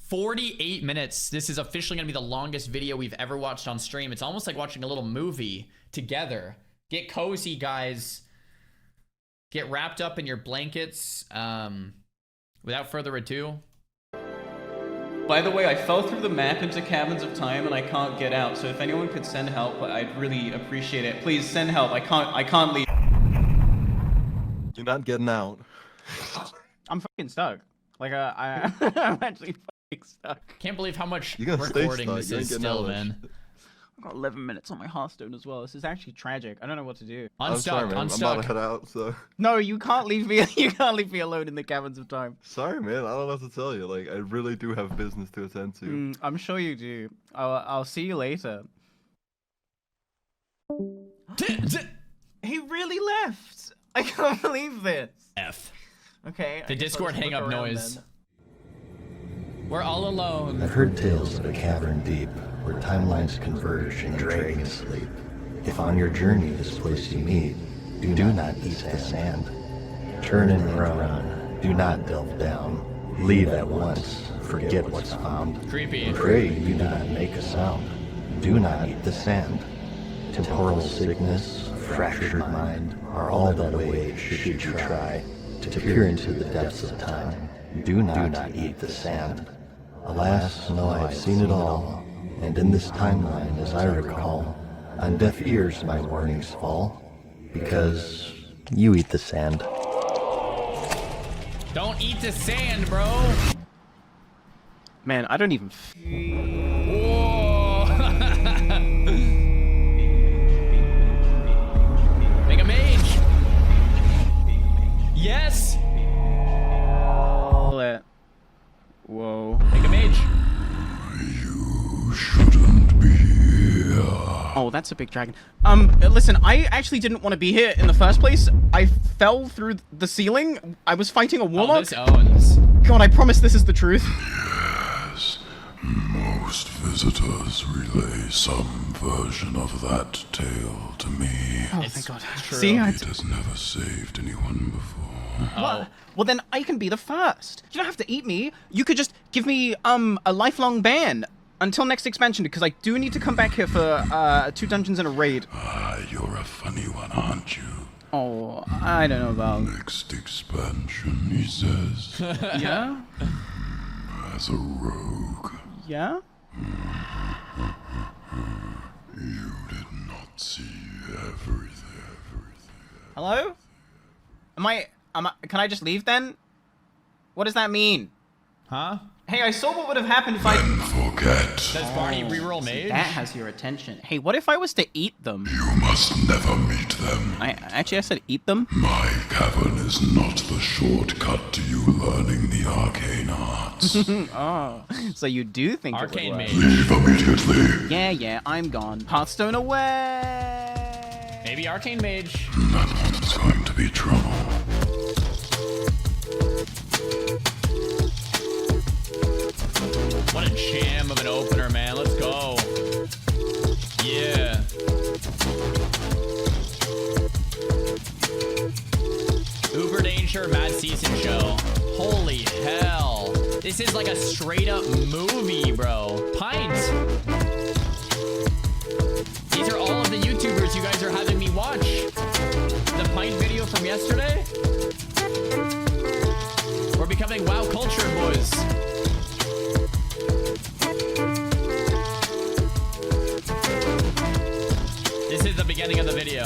48 minutes. This is officially gonna be the longest video we've ever watched on stream. It's almost like watching a little movie together. Get cozy, guys. Get wrapped up in your blankets. Without further ado. By the way, I fell through the map into Caverns of Time and I can't get out. So if anyone could send help, I'd really appreciate it. Please send help. I can't leave. You're not getting out. I'm fucking stuck. Like I'm actually fucking stuck. Can't believe how much You're gonna stay recording stuck. this You ain't is getting still, out of man. this. I've got 11 minutes on my Hearthstone as well. This is actually tragic. I don't know what to do. I'm sorry, Unstuck, man. I'm unstuck. about to head out, so. No, you can't leave me. You can't leave me alone in the Caverns of Time. Sorry, man. I don't know what to tell you. Like, I really do have business to attend to. I'm sure you do. I'll see you later. He really left. I can't believe this. F. Okay. The Discord hang up noise. Then. We're all alone. I've heard tales of a cavern deep, where timelines converge and dragons sleep. If on your journey this place you meet, do not eat the sand. Turn and run, do not delve down. Leave at once, forget what's found. Creepy. Pray you do not make a sound. Do not eat the sand. Temporal sickness, fractured mind, are all that await should you try to peer into the depths of time. Do not eat the sand. Alas, no, I've seen it all, and in this timeline, as I recall, on deaf ears my warnings fall, because you eat the sand. Don't eat the sand, bro. Man, I don't even. Whoa. Make a mage. Yes. Whoa. Make a mage. You shouldn't be here. Oh, that's a big dragon. Listen, I actually didn't want to be here in the first place. I fell through the ceiling. I was fighting a warlock. This owns. God, I promise this is the truth. Yes, most visitors relay some version of that tale to me. Oh, It's thank God. true. See, It has never saved anyone before. Well, then I can be the first. You don't have to eat me. You could just give me, a lifelong ban until next expansion, because I do need to come back here for, 2 dungeons and a raid. You're a funny one, aren't you? Oh, I don't know about... Next expansion, he says, Yeah? as a rogue. Yeah? You did not see everything. Hello? Can I just leave then? What does that mean? Huh? Hey, I saw what would have happened if I... Forget. Does Barney reroll mage? That has your attention. Hey, what if I was to eat them? You must never meet them. I said eat them? My cavern is not the shortcut to you learning the arcane arts. Oh, so you do think Arcane it would work. mage. Leave immediately. Yeah, I'm gone. Hearthstone away! Maybe arcane mage. That one's going to be trouble. What a jam of an opener, man. Let's go. Yeah. Uber Danger Mad Season Show. Holy hell. This is like a straight up movie, bro. Pint. These are all of the YouTubers you guys are having me watch. The Pint video from yesterday. We're becoming WoW culture, boys. This is the beginning of the video.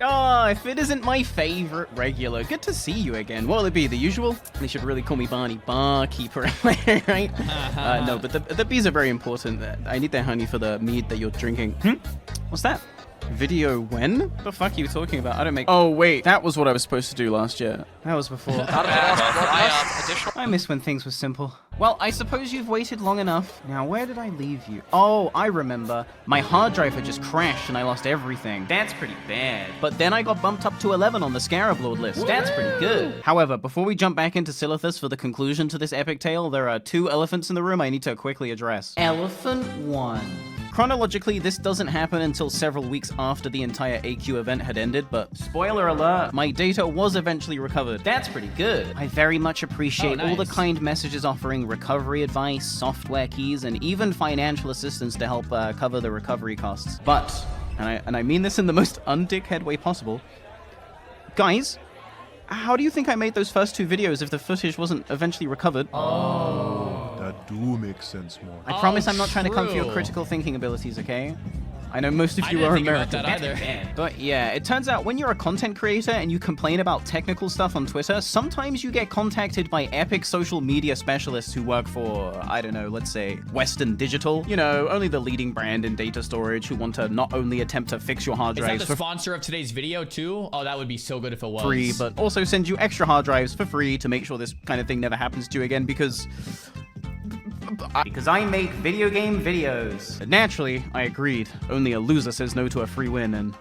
Oh, if it isn't my favorite regular, good to see you again. What'll it be, the usual? They should really call me Barney, barkeeper, right? No, but the bees are very important. I need their honey for the mead that you're drinking. What's that? Video when? The fuck are you talking about? I don't make... Oh, wait. That was what I was supposed to do last year. That was before. I miss when things were simple. Well, I suppose you've waited long enough. Now, where did I leave you? Oh, I remember. My hard drive had just crashed and I lost everything. That's pretty bad. But then I got bumped up to 11 on the Scarab Lord list. That's pretty good. However, before we jump back into Silithus for the conclusion to this epic tale, there are 2 elephants in the room I need to quickly address. Elephant 1. Chronologically, this doesn't happen until several weeks after the entire AQ event had ended, but spoiler alert, my data was eventually recovered. That's pretty good. I very much appreciate all the kind messages offering recovery advice, software keys, and even financial assistance to help cover the recovery costs. But, and I mean this in the most undickhead way possible, guys, how do you think I made those first 2 videos if the footage wasn't eventually recovered? That do make sense more. I promise I'm not trying to come for your critical thinking abilities, okay? I know most of you are American. But yeah, it turns out when you're a content creator and you complain about technical stuff on Twitter, sometimes you get contacted by epic social media specialists who work for, I don't know, let's say Western Digital. You know, only the leading brand in data storage who want to not only attempt to fix your hard drives Is that the sponsor of today's video too? Oh, that would be so good if it was. Free, but also send you extra hard drives for free to make sure this kind of thing never happens to you again because I make video game videos. Naturally, I agreed. Only a loser says no to a free win, and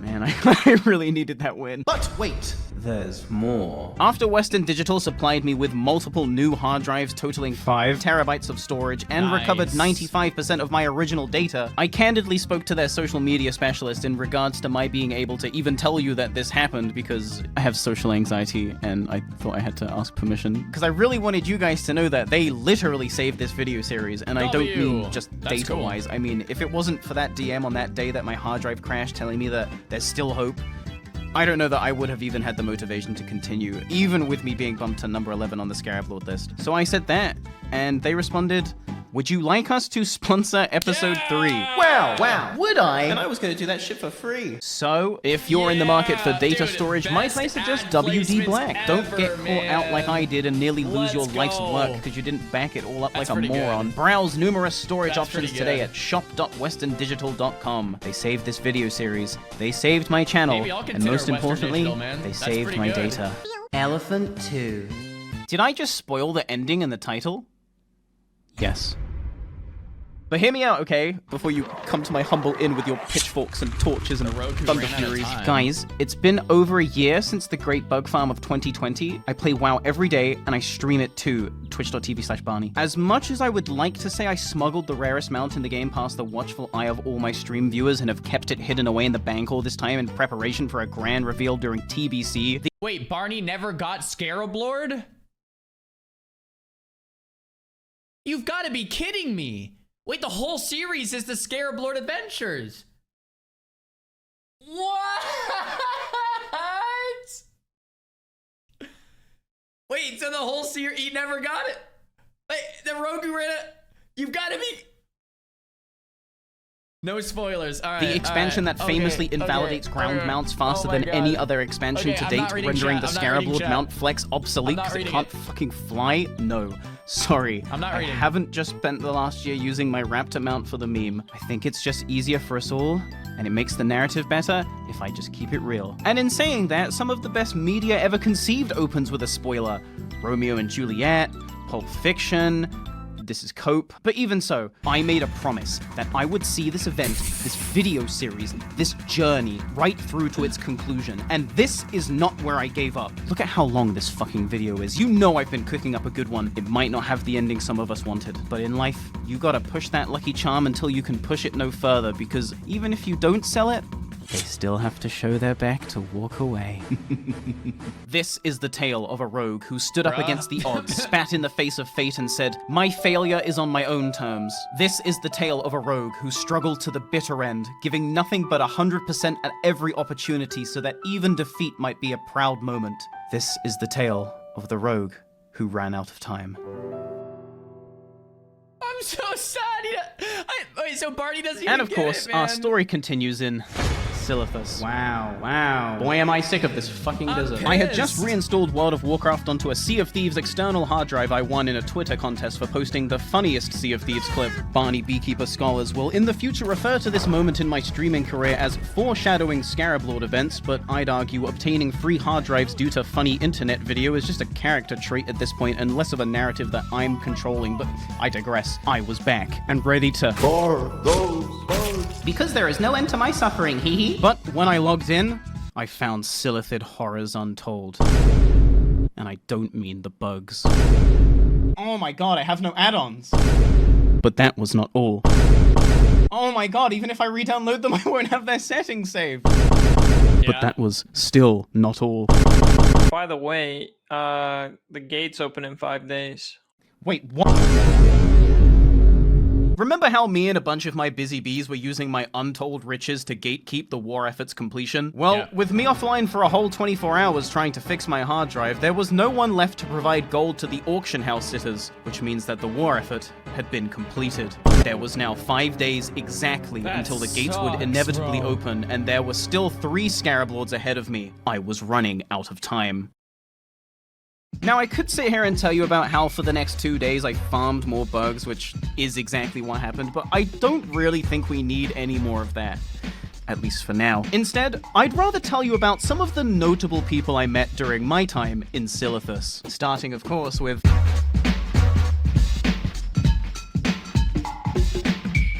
man, I really needed that win. But wait, there's more. After Western Digital supplied me with multiple new hard drives totaling 5 terabytes of storage and recovered 95% of my original data, I candidly spoke to their social media specialist in regards to my being able to even tell you that this happened because I have social anxiety and I thought I had to ask permission. Because I really wanted you guys to know that they literally saved this video series, and I don't mean just data-wise. I mean, if it wasn't for that DM on that day that my hard drive crashed telling me that there's still hope, I don't know that I would have even had the motivation to continue, even with me being bumped to number 11 on the Scarab Lord list. So I said that, and they responded, would you like us to sponsor episode 3? Wow, would I? And I was gonna do that shit for free. So, if you're in the market for data storage, might I suggest WD Black? Don't get caught out like I did and nearly lose your life's work because you didn't back it all up like a moron. Browse numerous storage options today at shop.westerndigital.com. They saved this video series, they saved my channel, and most importantly, they saved my data. Elephant 2. Did I just spoil the ending and the title? Yes. But hear me out, okay? Before you come to my humble inn with your pitchforks and torches and thunder furies. Guys, it's been over a year since the Great Bug Farm of 2020. I play WoW every day, and I stream it too, twitch.tv/Barny. As much as I would like to say I smuggled the rarest mount in the game past the watchful eye of all my stream viewers and have kept it hidden away in the bank all this time in preparation for a grand reveal during TBC... Wait, Barney never got Scarab Lord? You've got to be kidding me! Wait, the whole series is the Scarab Lord Adventures! What? Wait, so the whole series, he never got it? Wait, the Rogu ran it? You've got to be... No spoilers. All right. The expansion that famously invalidates ground mounts faster than any other expansion to date, rendering the Scarab Lord mount flex obsolete because it can't fucking fly? No. Sorry. I haven't just spent the last year using my Raptor mount for the meme. I think it's just easier for us all, and it makes the narrative better if I just keep it real. And in saying that, some of the best media ever conceived opens with a spoiler. Romeo and Juliet, Pulp Fiction... This is Cope. But even so, I made a promise that I would see this event, this video series, this journey, right through to its conclusion. And this is not where I gave up. Look at how long this fucking video is. You know I've been cooking up a good one. It might not have the ending some of us wanted. But in life, you gotta push that lucky charm until you can push it no further, because even if you don't sell it, they still have to show their back to walk away. This is the tale of a rogue who stood up against the odds, spat in the face of fate and said, "My failure is on my own terms." This is the tale of a rogue who struggled to the bitter end, giving nothing but 100% at every opportunity so that even defeat might be a proud moment. This is the tale of the rogue who ran out of time. I'm so sad. Wait, so Barney doesn't even And of get course, it, our man. story continues in Silithus. Wow. Boy, am I sick of this fucking desert. pissed. I had just reinstalled World of Warcraft onto a Sea of Thieves external hard drive I won in a Twitter contest for posting the funniest Sea of Thieves clip. Barny Beekeeper scholars will in the future refer to this moment in my streaming career as foreshadowing Scarab Lord events, but I'd argue obtaining free hard drives due to funny internet video is just a character trait at this point and less of a narrative that I'm controlling, but I digress. I was back and ready to... For those bugs. Because there is no end to my suffering, hee hee. But when I logged in, I found Silithid horrors untold. And I don't mean the bugs. Oh my god, I have no add-ons. But that was not all. Oh my god, even if I re-download them, I won't have their settings saved. But that was still not all. By the way, the gates open in 5 days. Wait, what? Remember how me and a bunch of my busy bees were using my untold riches to gatekeep the war effort's completion? Well, with me offline for a whole 24 hours trying to fix my hard drive, there was no one left to provide gold to the auction house sitters, which means that the war effort had been completed. There was now 5 days exactly until the gates would inevitably open, and there were still 3 Scarab Lords ahead of me. I was running out of time. Now, I could sit here and tell you about how for the next 2 days I farmed more bugs, which is exactly what happened, but I don't really think we need any more of that. At least for now. Instead, I'd rather tell you about some of the notable people I met during my time in Silithus. Starting, of course, with...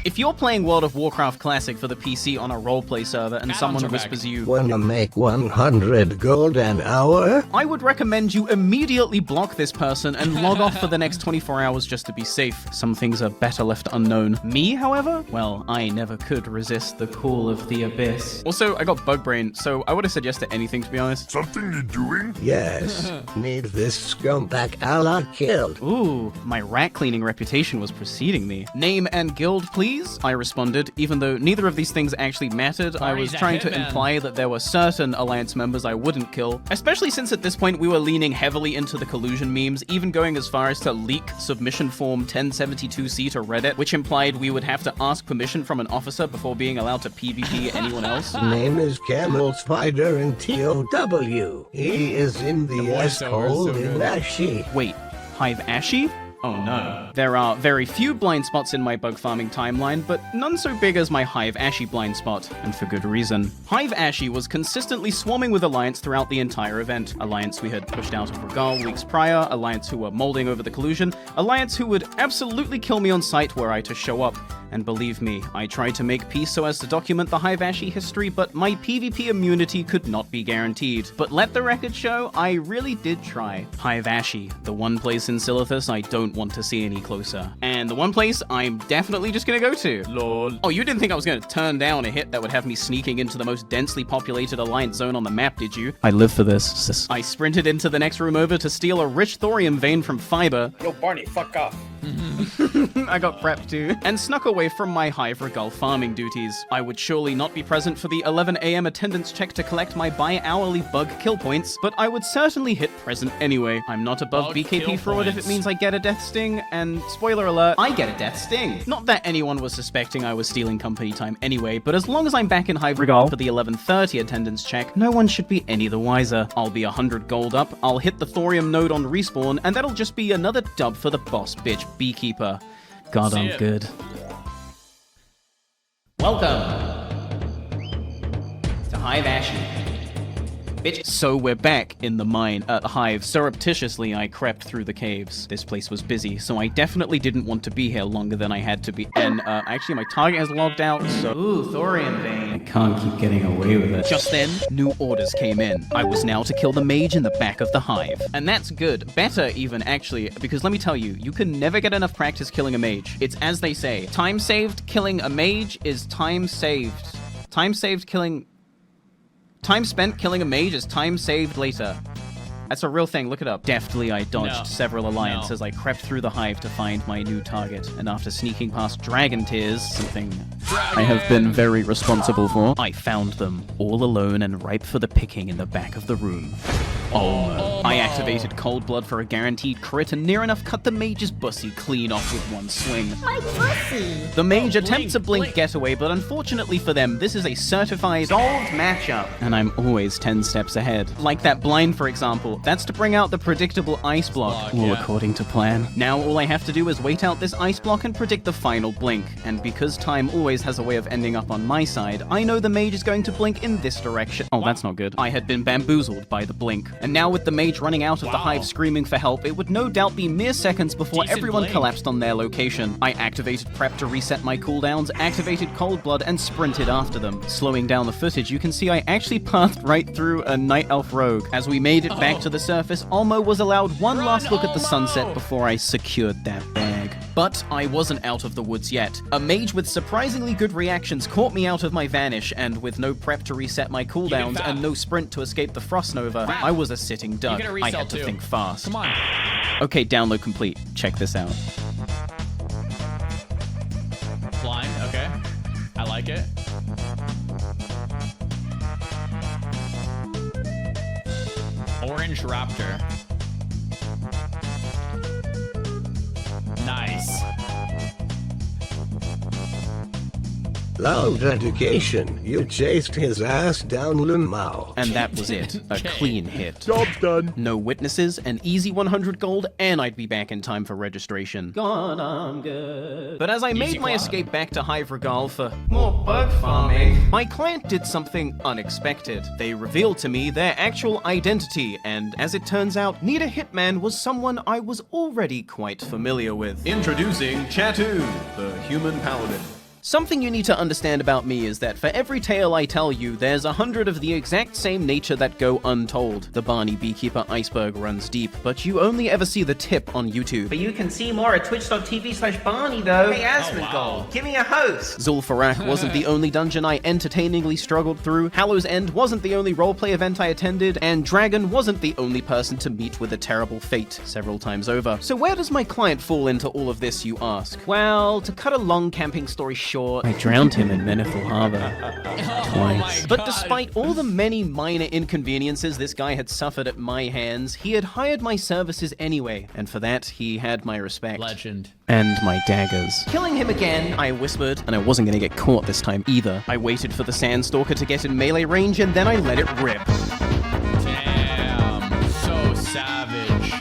If you're playing World of Warcraft Classic for the PC on a roleplay server and someone whispers you, Wanna make 100 gold an hour? I would recommend you immediately block this person and log off for the next 24 hours just to be safe. Some things are better left unknown. Me, however? Well, I never could resist the call of the abyss. Also, I got bug brain, so I would have said yes to anything, to be honest. Something you doing? Yes. Need this scumbag ally killed. Ooh, my rat cleaning reputation was preceding me. Name and guild, please? I responded, even though neither of these things actually mattered. I was trying to imply that there were certain Alliance members I wouldn't kill, especially since at this point we were leaning heavily into the collusion memes, even going as far as to leak submission form 1072C to Reddit, which implied we would have to ask permission from an officer before being allowed to PvP anyone else. Name is Camel Spider in TOW. He is in the S-hole in Ashi. Wait, Hive Ashy? Oh no. There are very few blind spots in my bug farming timeline, but none so big as my Hive Ashy blind spot, and for good reason. Hive Ashy was consistently swarming with Alliance throughout the entire event. Alliance we had pushed out of Regal weeks prior, Alliance who were molding over the collusion, Alliance who would absolutely kill me on sight were I to show up. And believe me, I tried to make peace so as to document the Hive Ashy history, but my PvP immunity could not be guaranteed. But let the record show, I really did try. Hive Ashy, the one place in Silithus I don't want to see any closer. And the one place I'm definitely just gonna go to. Lol. Oh, you didn't think I was gonna turn down a hit that would have me sneaking into the most densely populated Alliance zone on the map, did you? I live for this, sis. I sprinted into the next room over to steal a rich thorium vein from Fiber. Yo, Barney, fuck off. I got prepped too, and snuck away from my Hive Regal farming duties. I would surely not be present for the 11 AM attendance check to collect my bi-hourly bug kill points, but I would certainly hit present anyway. I'm not above Bug BKP kill fraud if it points. means I get a death sting, and spoiler alert, I get a death sting. Not that anyone was suspecting I was stealing company time anyway, but as long as I'm back in Hive Regal for the 11:30 attendance check, no one should be any the wiser. I'll be 100 gold up, I'll hit the thorium node on respawn, and that'll just be another dub for the boss bitch Beekeeper. God, See I'm it. good. Welcome to Hive Ashy. Bitch. So we're back in the mine at the Hive. Surreptitiously, I crept through the caves. This place was busy, so I definitely didn't want to be here longer than I had to be. And, actually, my target has logged out, so... Ooh, thorium vein. I can't keep getting away with it. Just then, new orders came in. I was now to kill the mage in the back of the Hive. And that's good. Better, even, actually, because let me tell you, you can never get enough practice killing a mage. It's as they say, time saved killing a mage is time saved. Time saved killing... Time spent killing a mage is time saved later. That's a real thing, look it up. Deftly, I dodged several Alliance as I crept through the Hive to find my new target. And after sneaking past Dragon Tears, something I have been very responsible for, I found them, all alone and ripe for the picking in the back of the room. Oh, I activated Cold Blood for a guaranteed crit and near enough cut the mage's bussy clean off with one swing. My pussy! The mage Blink, attempts a blink getaway, but unfortunately for them, this is a certified solved matchup, and I'm always 10 steps ahead. Like that blind, for example, that's to bring out the predictable ice block, all according to plan. Now all I have to do is wait out this ice block and predict the final blink, and because time always has a way of ending up on my side, I know the mage is going to blink in this direction. Oh, that's not good. I had been bamboozled by the blink, and now with the mage running out of the hive screaming for help, it would no doubt be mere seconds before everyone collapsed on their location. I activated prep to reset my cooldowns, activated Cold Blood, and sprinted after them. Slowing down the footage, you can see I actually passed right through a Night Elf rogue. As we made it back to the surface, Olmo was allowed one last look at the sunset before I secured that bag. But I wasn't out of the woods yet. A mage with surprisingly good reactions caught me out of my vanish, and with no prep to reset my cooldowns and no sprint to escape the Frost Nova, I was a sitting duck. I had to think fast. Come on. Okay, download complete. Check this out. Blind, okay. I like it. Orange Raptor. Nice. Loud dedication. You chased his ass down Limau. And that was it. A clean hit. Job done. No witnesses, an easy 100 gold, and I'd be back in time for registration. Gone, I'm good. But as I made my escape back to Hive Regal for more bug farming, my client did something unexpected. They revealed to me their actual identity, and as it turns out, Nita Hitman was someone I was already quite familiar with. Introducing Chatu, the human paladin. Something you need to understand about me is that for every tale I tell you, there's 100 of the exact same nature that go untold. The Barny Beekeeper iceberg runs deep, but you only ever see the tip on YouTube. But you can see more at twitch.tv/Barny though. Hey Asmongold, give me a host! Zul'Farrak wasn't the only dungeon I entertainingly struggled through, Hallow's End wasn't the only roleplay event I attended, and Dragon wasn't the only person to meet with a terrible fate several times over. So where does my client fall into all of this, you ask? Well, to cut a long camping story short, I drowned him in Meniful Harbor. Twice. But despite all the many minor inconveniences this guy had suffered at my hands, he had hired my services anyway, and for that, he had my respect. Legend. And my daggers. Killing him again, I whispered, and I wasn't gonna get caught this time either. I waited for the Sandstalker to get in melee range, and then I let it rip. Damn. So savage.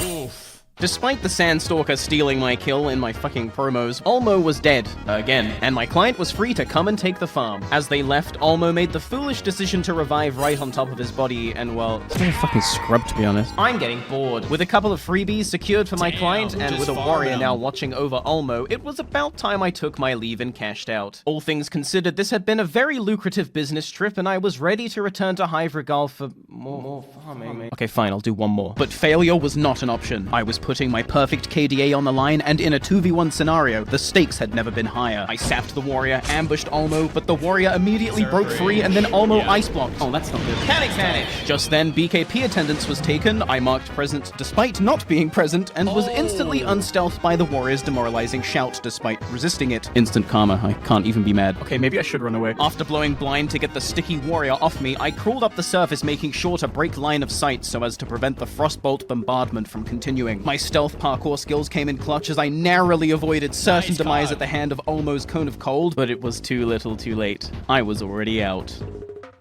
Oof. Despite the Sandstalker stealing my kill in my fucking promos, Olmo was dead, again, and my client was free to come and take the farm. As they left, Olmo made the foolish decision to revive right on top of his body, and well, it's been a fucking scrub to be honest. I'm getting bored. With a couple of freebies secured for my client, and with a warrior now watching over Olmo, it was about time I took my leave and cashed out. All things considered, this had been a very lucrative business trip, and I was ready to return to Hive Regal for more farming. Okay, fine, I'll do one more. But failure was not an option. I was putting my perfect KDA on the line, and in a 2v1 scenario, the stakes had never been higher. I sapped the warrior, ambushed Olmo, but the warrior immediately broke free, and then Olmo ice blocked. Oh, that's not good. Panic vanish! Just then, BKP attendance was taken, I marked present despite not being present, and was instantly unstealthed by the warrior's demoralizing shout despite resisting it. Instant karma, I can't even be mad. Okay, maybe I should run away. After blowing blind to get the sticky warrior off me, I crawled up the surface making sure to break line of sight so as to prevent the frostbolt bombardment from continuing. My stealth parkour skills came in clutch as I narrowly avoided certain demise at the hand of Olmo's Cone of Cold, but it was too little too late. I was already out.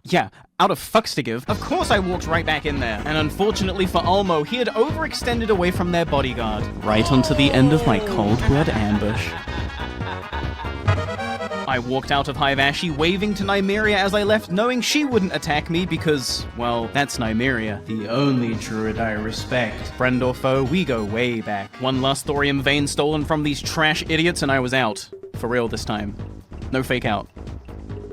Yeah, out of fucks to give, of course I walked right back in there. And unfortunately for Olmo, he had overextended away from their bodyguard. Right onto the end of my cold blood ambush. I walked out of Hive Ashi waving to Nymeria as I left, knowing she wouldn't attack me because, well, that's Nymeria, the only druid I respect. Friend or foe, we go way back. One last thorium vein stolen from these trash idiots and I was out. For real this time. No fake out.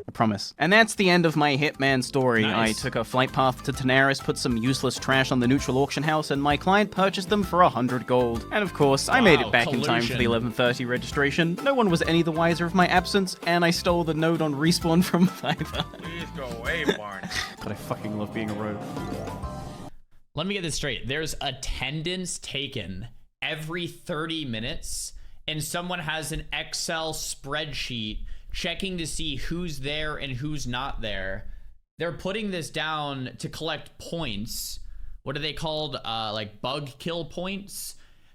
I promise. And that's the end of my Hitman story. Nice. I took a flight path to Tanaris, put some useless trash on the neutral auction house, and my client purchased them for 100 gold. And of course, I made it back in time for the 11:30 registration. No one was any the wiser of my absence, and I stole the node on respawn from Fiverr. Please go away, Barny. God, I fucking love being a rogue. Let me get this straight. There's attendance taken every 30 minutes, and someone has an Excel spreadsheet checking to see who's there and who's not there they're putting this down to collect points. What are they called? Like bug kill points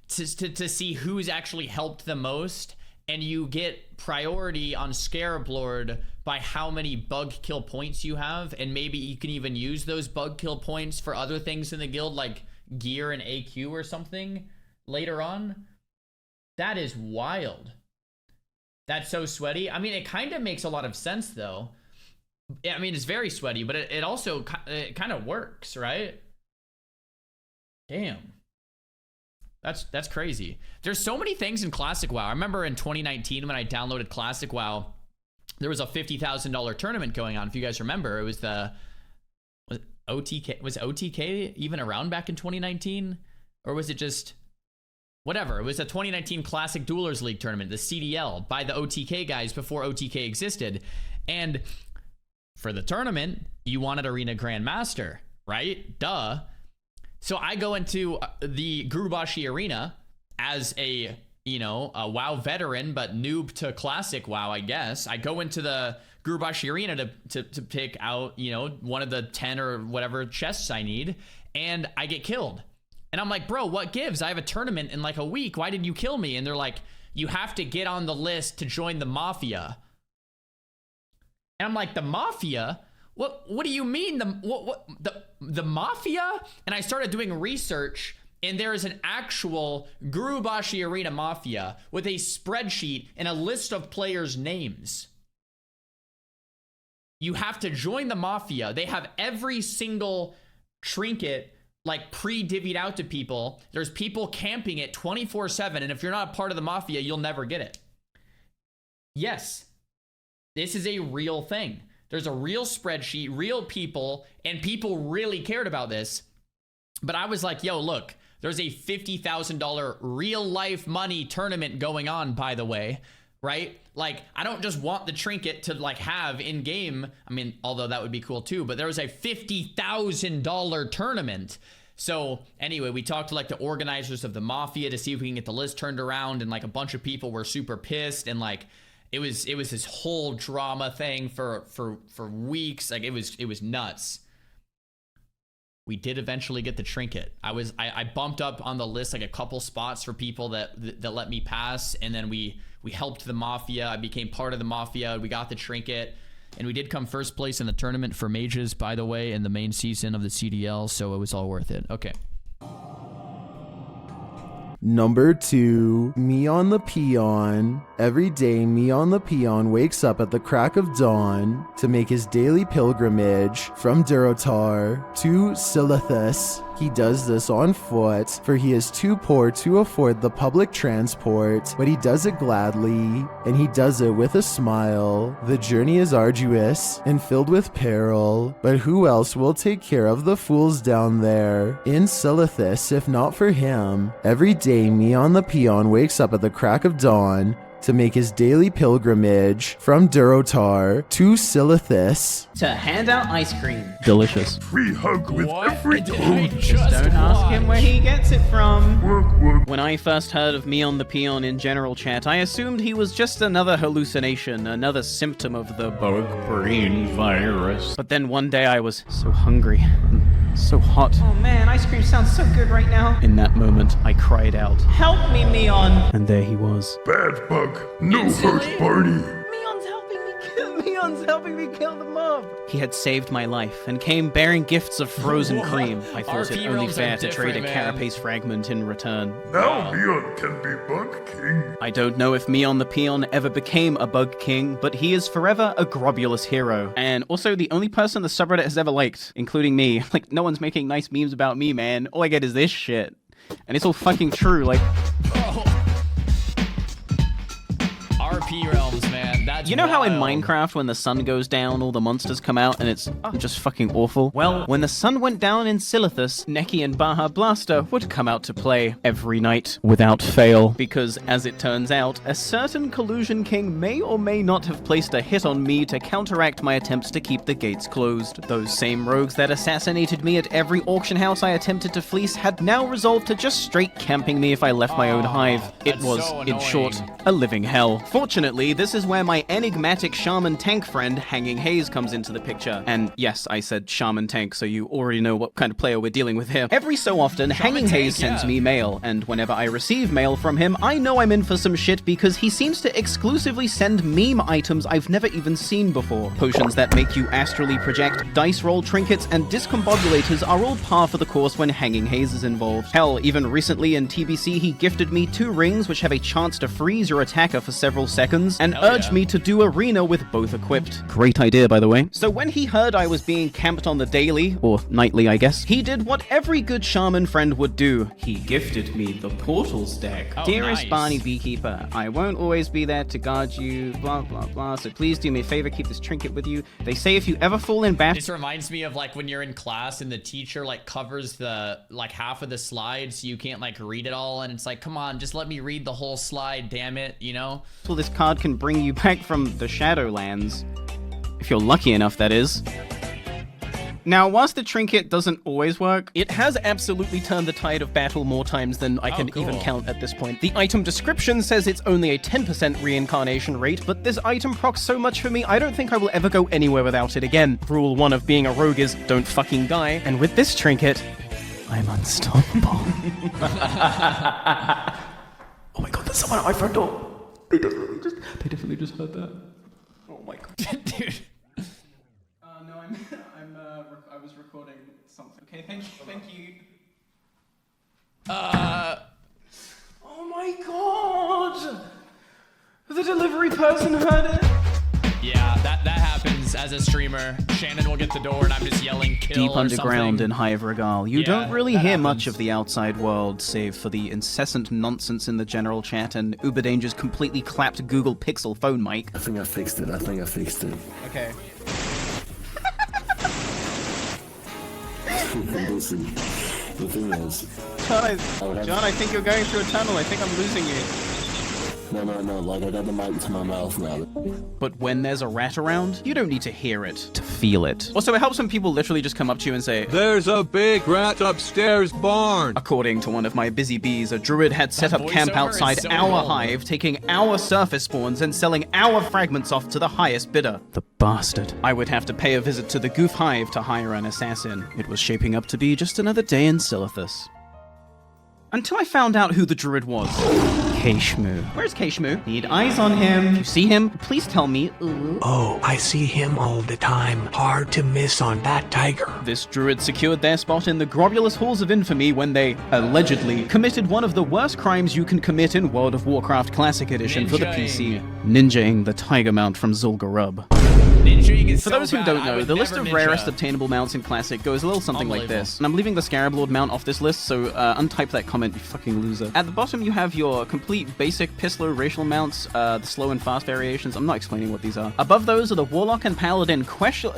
to see who's actually helped the most. And you get priority on Scarab Lord by how many bug kill points you have. And maybe you can even use those bug kill points for other things in the guild, like gear and AQ or something later on. That is wild. That's so sweaty. I mean, it kind of makes a lot of sense, though. I mean, it's very sweaty, but it also kind of works, right? Damn. That's crazy. There's so many things in Classic WoW. I remember in 2019 when I downloaded Classic WoW, there was a $50,000 tournament going on. If you guys remember, it was was OTK. Was OTK even around back in 2019, or was it just whatever? It was a 2019 Classic Duelers League tournament, the CDL, by the OTK guys before OTK existed. And for the tournament, you wanted Arena Grandmaster, right? Duh. So I go into the Gurubashi Arena as a WoW veteran, but noob to Classic WoW, I guess. I go into the Gurubashi Arena to pick out, one of the 10 or whatever chests I need, and I get killed. And I'm like, bro, what gives? I have a tournament in like a week. Why did you kill me? And they're like, you have to get on the list to join the Mafia. And I'm like, the Mafia? What do you mean the Mafia? And I started doing research, and there is an actual Gurubashi Arena Mafia with a spreadsheet and a list of players' names. You have to join the Mafia. They have every single trinket like pre-divvied out to people. There's people camping it 24/7, and if you're not a part of the Mafia, you'll never get it. Yes, this is a real thing. There's a real spreadsheet, real people, and people really cared about this. But I was like, yo, look, there's a $50,000 real life money tournament going on, by the way, right? Like, I don't just want the trinket to like have in game. I mean, although that would be cool too, but there was a $50,000 tournament. So anyway, we talked to like the organizers of the Mafia to see if we can get the list turned around, and like a bunch of people were super pissed, and like it was this whole drama thing for weeks. Like it was nuts. We did eventually get the trinket. I bumped up on the list like a couple spots for people that let me pass, and then we helped the Mafia. I became part of the Mafia. We got the trinket, and we did come first place in the tournament for Mages, by the way, in the main season of the CDL, so it was all worth it. Okay. Number 2, me on the peon. Every day, me on the peon wakes up at the crack of dawn to make his daily pilgrimage from Durotar to Silithus. He does this on foot, for he is too poor to afford the public transport, but he does it gladly, and he does it with a smile. The journey is arduous and filled with peril, but who else will take care of the fools down there in Silithus if not for him? Every day, me on the peon wakes up at the crack of dawn to make his daily pilgrimage from Durotar to Silithus to hand out ice cream. Delicious. Free hug with every toad. Don't ask him where he gets it from. When I first heard of me on the peon in general chat, I assumed he was just another hallucination, another symptom of the bug brain virus. But then one day I was so hungry, so hot. Oh man, ice cream sounds so good right now. In that moment, I cried out, "Help me, Meon!" And there he was. Bad bug. No hurt, Barny. Meon's helping me kill the mob. He had saved my life and came bearing gifts of frozen cream. I thought it only fair to trade a carapace fragment in return. Now Meon can be Bug King. I don't know if Meon the Peon ever became a Bug King, but he is forever a grobulous hero. And also the only person the subreddit has ever liked, including me. Like, no one's making nice memes about me, man. All I get is this shit. And it's all fucking true, like... RP realms, man. That's you know how in wild. Minecraft when the sun goes down, all the monsters come out and it's just fucking awful? Well, when the sun went down in Silithus, Neki and Baja Blaster would come out to play every night without fail. Because, as it turns out, a certain Collusion King may or may not have placed a hit on me to counteract my attempts to keep the gates closed. Those same rogues that assassinated me at every auction house I attempted to fleece had now resolved to just straight camping me if I left my own hive. It was, so in short, a living hell. Fortunately, this is where my enigmatic shaman tank friend, Hanging Haze, comes into the picture. And yes, I said shaman tank, so you already know what kind of player we're dealing with here. Every so often, Hanging Haze sends me mail, and whenever I receive mail from him, I know I'm in for some shit because he seems to exclusively send meme items I've never even seen before. Potions that make you astrally project, dice roll trinkets, and discombobulators are all par for the course when Hanging Haze is involved. Hell, even recently in TBC, he gifted me 2 rings which have a chance to freeze your attacker for several seconds, and urged me to do arena with both equipped. Great idea, by the way. So when he heard I was being camped on the daily, or nightly I guess, he did what every good shaman friend would do. He gifted me the Portals deck. Dearest Barny Beekeeper, I won't always be there to guard you, blah blah blah, so please do me a favor, keep this trinket with you. They say if you ever fall in battle— This reminds me of like when you're in class and the teacher like covers the like half of the slide so you can't like read it all, and it's like, come on, just let me read the whole slide, damn it, you know? Well, this card can bring you back from the Shadowlands. If you're lucky enough, that is. Now, whilst the trinket doesn't always work, it has absolutely turned the tide of battle more times than I can even count at this point. The item description says it's only a 10% reincarnation rate, but this item procs so much for me, I don't think I will ever go anywhere without it again. Rule 1 of being a rogue is don't fucking die, and with this trinket, I'm unstoppable. Oh my god, there's someone at my front door. They definitely just heard that. Oh my god. Dude. No, I was recording something. Okay, thank you. Oh my god! The delivery person heard it! Yeah, that happens as a streamer. Shannon will get the door and I'm just yelling kill. Deep underground in Hive Regal, you don't really hear much happens. of the outside world, save for the incessant nonsense in the general chat and Uberdanger's completely clapped Google Pixel phone mic. I think I fixed it. Okay. Listen, the thing is... John, I think you're going through a tunnel. I think I'm losing you. No, like I got the mic to my mouth now. But when there's a rat around, you don't need to hear it to feel it. Also, it helps when people literally just come up to you and say, "There's a big rat upstairs barn." According to one of my busy bees, a druid had set up camp outside our hive, taking our surface spawns and selling our fragments off to the highest bidder. The bastard. I would have to pay a visit to the Goof Hive to hire an assassin. It was shaping up to be just another day in Silithus. Until I found out who the druid was. Keshmu. Where's Keshmu? Need eyes on him. If you see him, please tell me. Oh, I see him all the time. Hard to miss on that tiger. This druid secured their spot in the Grobulous Halls of Infamy when they, allegedly, committed one of the worst crimes you can commit in World of Warcraft Classic Edition for the PC. Ninjaing the tiger mount from Zul'Gurub. For those who don't know, the list of rarest obtainable mounts in Classic goes a little something like this. And I'm leaving the Scarab Lord mount off this list, so untype that comment, you fucking loser. At the bottom you have your complete basic Pistler racial mounts, the slow and fast variations. I'm not explaining what these are. Above those are the Warlock and Paladin special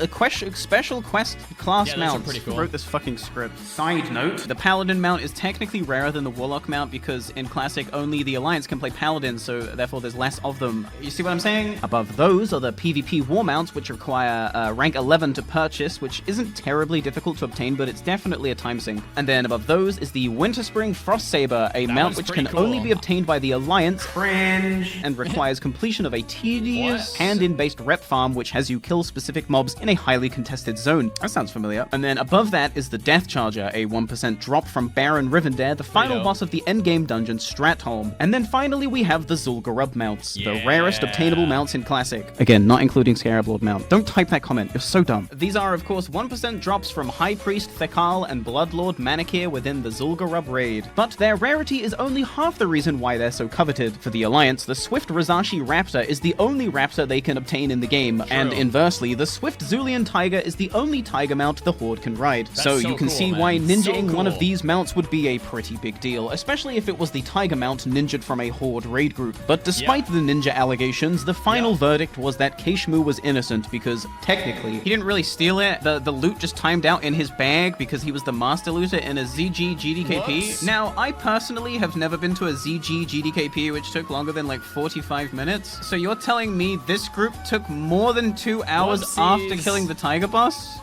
quest class mounts. Pretty cool. Who wrote this fucking script? Side note, the Paladin mount is technically rarer than the Warlock mount because in Classic only the Alliance can play Paladin, so therefore there's less of them. You see what I'm saying? Above those are the PvP war mounts, which require rank 11 to purchase, which isn't terribly difficult to obtain, but it's definitely a time sink. And then above those is the Winterspring Frost Saber, a mount which can only be obtained by the Alliance, cringe, and requires completion of a tedious hand-in-based rep farm, which has you kill specific mobs in a highly contested zone. That sounds familiar. And then above that is the Death Charger, a 1% drop from Baron Rivendare, the final boss of the endgame dungeon Stratholm. And then finally we have the Zul'Gurub mounts, the rarest obtainable mounts in Classic. Again, not including Scarab Lord mount. Don't type that comment, you're so dumb. These are of course 1% drops from High Priest Thekal and Bloodlord Manakir within the Zul'Gurub raid. But their rarity is only half the reason why they're so coveted. For the Alliance, the Swift Razashi Raptor is the only raptor they can obtain in the game, and inversely, the Swift Zulian Tiger is the only tiger mount the Horde can ride. So you can see why ninjaing one of these mounts would be a pretty big deal, especially if it was the tiger mount ninja'd from a Horde raid group. But despite the ninja allegations, the final verdict was that Keshmu was innocent because technically, he didn't really steal it. The loot just timed out in his bag because he was the master looter in a ZG GDKP. Whoops. Now, I personally have never been to a ZG GDKP which took longer than like 45 minutes. So you're telling me this group took more than 2 hours after killing the tiger boss?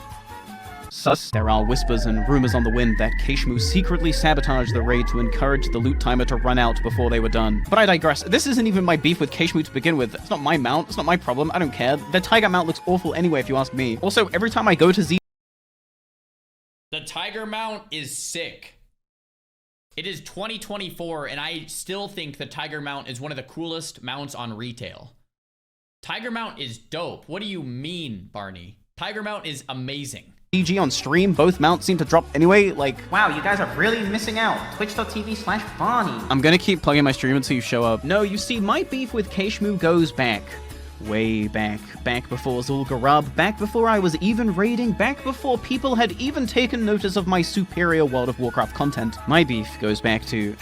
Sus. There are whispers and rumors on the wind that Keishmu secretly sabotaged the raid to encourage the loot timer to run out before they were done. But I digress. This isn't even my beef with Keishmu to begin with. It's not my mount. It's not my problem. I don't care. The tiger mount looks awful anyway, if you ask me. Also, every time I go to Z... The tiger mount is sick. It is 2024, and I still think the tiger mount is one of the coolest mounts on retail. Tiger mount is dope. What do you mean, Barney? Tiger mount is amazing. CG on stream, both mounts seem to drop anyway, like... Wow, you guys are really missing out. Twitch.tv/Barny. I'm gonna keep plugging my stream until you show up. No, you see, my beef with Keishmu goes back. Way back. Back before Zul'Garab, back before I was even raiding, back before people had even taken notice of my superior World of Warcraft content. My beef goes back to...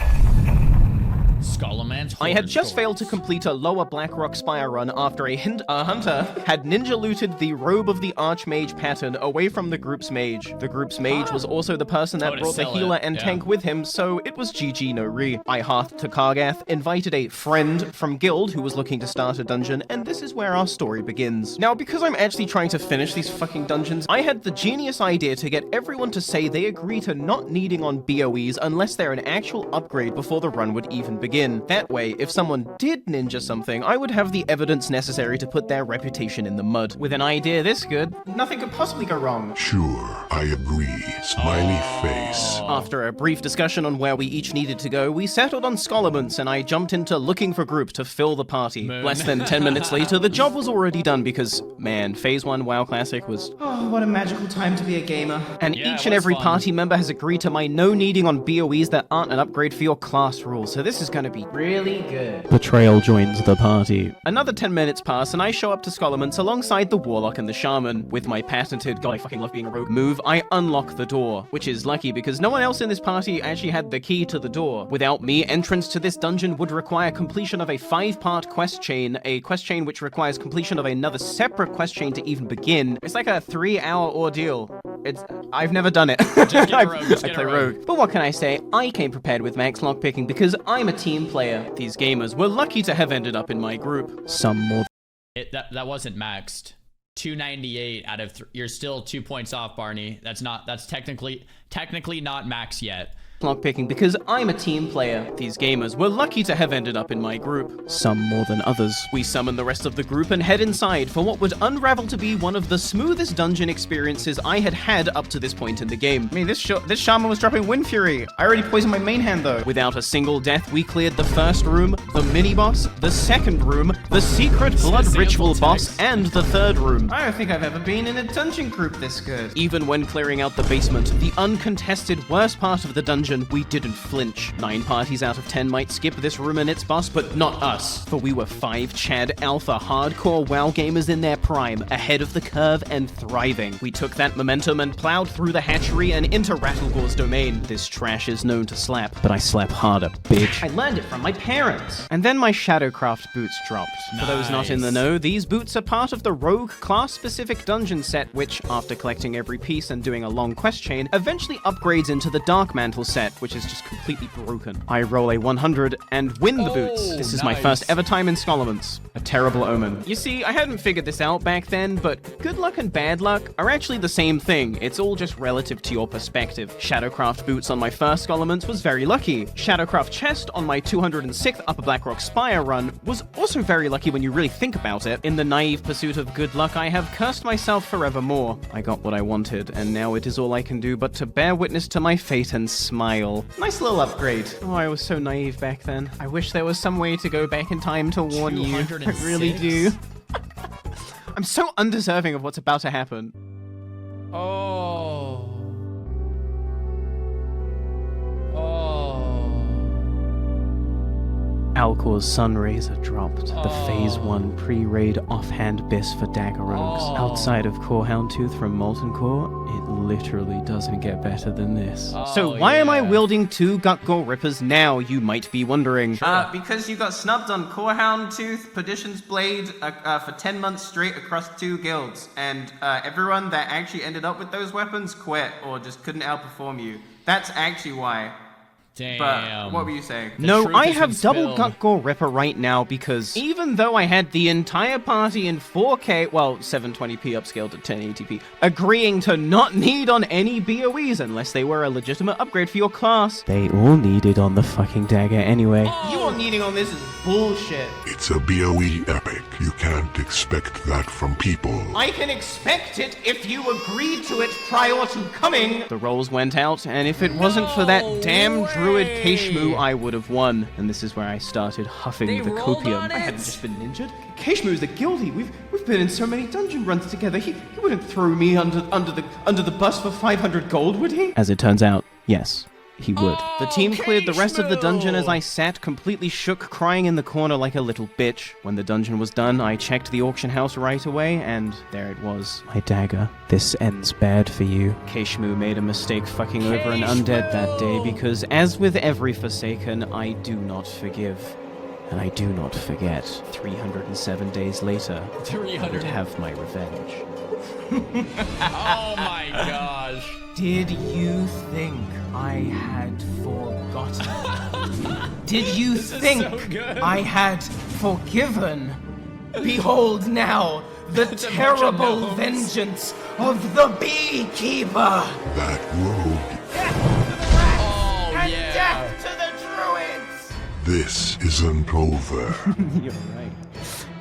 Scholomance. I had just failed to complete a lower Blackrock Spire run after a hunter had ninja looted the Robe of the Archmage pattern away from the group's mage. The group's mage was also the person that brought the healer and tank with him, so it was GG no re. I hearthed to Kargath, invited a friend from guild who was looking to start a dungeon, and this is where our story begins. Now, because I'm actually trying to finish these fucking dungeons, I had the genius idea to get everyone to say they agree to not needing on BOEs unless they're an actual upgrade before the run would even begin. That way, if someone did ninja something, I would have the evidence necessary to put their reputation in the mud. With an idea this good, nothing could possibly go wrong. Sure, I agree. Smiley face. After a brief discussion on where we each needed to go, we settled on Scholomance, and I jumped into looking for group to fill the party. Less than 10 minutes later, the job was already done because, man, Phase 1 WoW Classic was... Oh, what a magical time to be a gamer. And each and every party member has agreed to my no needing on BOEs that aren't an upgrade for your class rules, so this is gonna be really good. Betrayal joins the party. Another 10 minutes pass, and I show up to Scholomance alongside the Warlock and the Shaman. With my patented, God, I fucking love being a rogue move, I unlock the door, which is lucky because no one else in this party actually had the key to the door. Without me, entrance to this dungeon would require completion of a 5-part quest chain, a quest chain which requires completion of another separate quest chain to even begin. It's like a 3-hour ordeal. I've never done it. I play rogue. But what can I say? I came prepared with max lockpicking because I'm a team player. These gamers were lucky to have ended up in my group. Some more. That wasn't maxed. 298 out of you're still 2 points off, Barney. That's technically not max yet. Lockpicking because I'm a team player. These gamers were lucky to have ended up in my group. Some more than others. We summon the rest of the group and head inside for what would unravel to be one of the smoothest dungeon experiences I had had up to this point in the game. I mean, this shaman was dropping Wind Fury. I already poisoned my main hand though. Without a single death, we cleared the first room, the mini-boss, the second room, the secret blood ritual boss, and the third room. I don't think I've ever been in a dungeon group this good. Even when clearing out the basement, the uncontested worst part of the dungeon, we didn't flinch. 9 parties out of 10 might skip this room and its boss, but not us. For we were 5 Chad Alpha hardcore WoW gamers in their prime, ahead of the curve and thriving. We took that momentum and plowed through the hatchery and into Rattlegaw's domain. This trash is known to slap, but I slap harder, bitch. I learned it from my parents. And then my Shadowcraft boots dropped. For those not in the know, these boots are part of the Rogue class-specific dungeon set, which, after collecting every piece and doing a long quest chain, eventually upgrades into the Dark Mantle set, which is just completely broken. I roll a 100 and win the boots. This is my first ever time in Scholomance. A terrible omen. You see, I hadn't figured this out back then, but good luck and bad luck are actually the same thing. It's all just relative to your perspective. Shadowcraft boots on my first Scholomance was very lucky. Shadowcraft chest on my 206th Upper Blackrock Spire run was also very lucky when you really think about it. In the naive pursuit of good luck, I have cursed myself forevermore. I got what I wanted, and now it is all I can do but to bear witness to my fate and smile. Nice little upgrade. Oh, I was so naive back then. I wish there was some way to go back in time to warn you. I really do. I'm so undeserving of what's about to happen. Oh. Alcor's Sunraiser dropped. The Phase 1 pre-raid offhand best for Dagger Rogues. Outside of Core Houndtooth from Molten Core, it literally doesn't get better than this. So why am I wielding 2 Gutgore Rippers now, you might be wondering? Because you got snubbed on Core Houndtooth, Perdition's Blade for 10 months straight across 2 guilds, and everyone that actually ended up with those weapons quit or just couldn't outperform you. That's actually why. Damn. But what were you saying? No, truth I has have been double spilled. gut gore ripper right now because even though I had the entire party in 4K, well, 720p upscaled to 1080p, agreeing to not need on any BOEs unless they were a legitimate upgrade for your class, they all needed on the fucking dagger anyway. You all needing on this is bullshit. It's a BOE epic. You can't expect that from people. I can expect it if you agreed to it prior to coming. The rolls went out, and if it wasn't for that damn druid Keshmu, I would have won. And this is where I started huffing They the rolled copium. on I hadn't it. just been injured. Keshmu's the guilty. We've been in so many dungeon runs together. He wouldn't throw me under the bus for 500 gold, would he? As it turns out, yes. He would. The team cleared the rest of the dungeon as I sat completely shook, crying in the corner like a little bitch. When the dungeon was done, I checked the auction house right away, and there it was. My dagger. This ends bad for you. Keshmu made a mistake fucking over an undead that day, because as with every Forsaken, I do not forgive. And I do not forget. 307 days later, I would have my revenge. Oh my gosh. Did you think I had forgotten? Did you think I had forgiven? Behold now the terrible vengeance of the beekeeper! That rogue. Oh, And yeah. death to the druids! This isn't over. You're right.